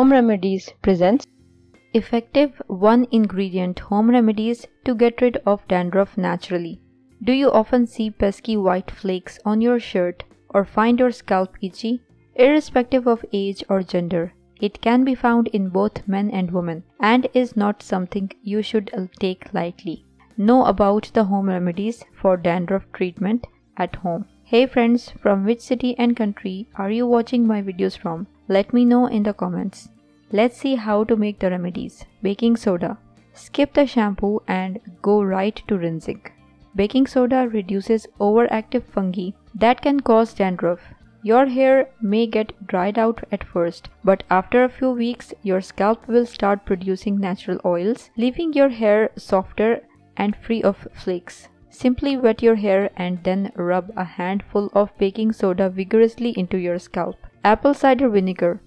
Home Remedies presents Effective 1-ingredient home remedies to get rid of dandruff naturally. Do you often see pesky white flakes on your shirt or find your scalp itchy? Irrespective of age or gender, it can be found in both men and women and is not something you should take lightly. Know about the home remedies for dandruff treatment at home. Hey friends, from which city and country are you watching my videos from? Let me know in the comments. Let's see how to make the remedies. Baking soda. Skip the shampoo and go right to rinsing. Baking soda reduces overactive fungi that can cause dandruff. Your hair may get dried out at first, but after a few weeks, your scalp will start producing natural oils, leaving your hair softer and free of flakes. Simply wet your hair and then rub a handful of baking soda vigorously into your scalp. Apple cider vinegar.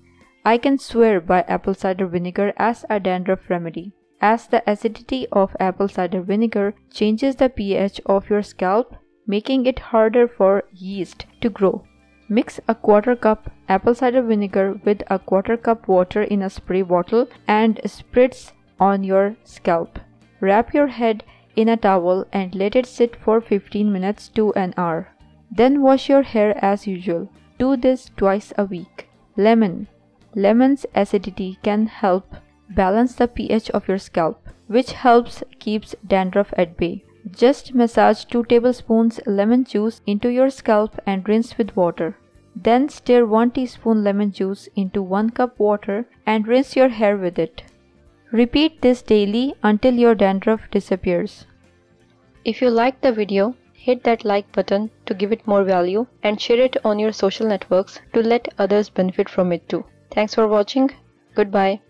I can swear by apple cider vinegar as a dandruff remedy, as the acidity of apple cider vinegar changes the pH of your scalp, making it harder for yeast to grow. Mix a 1/4 cup apple cider vinegar with a 1/4 cup water in a spray bottle and spritz on your scalp. Wrap your head in a towel and let it sit for 15 minutes to an hour. Then wash your hair as usual. Do this twice a week. Lemon. Lemon's acidity can help balance the pH of your scalp, which helps keeps dandruff at bay. Just massage 2 tablespoons lemon juice into your scalp and rinse with water. Then stir 1 teaspoon lemon juice into 1 cup water and rinse your hair with it. Repeat this daily until your dandruff disappears. If you liked the video, hit that like button to give it more value and share it on your social networks to let others benefit from it too. Thanks for watching. Goodbye.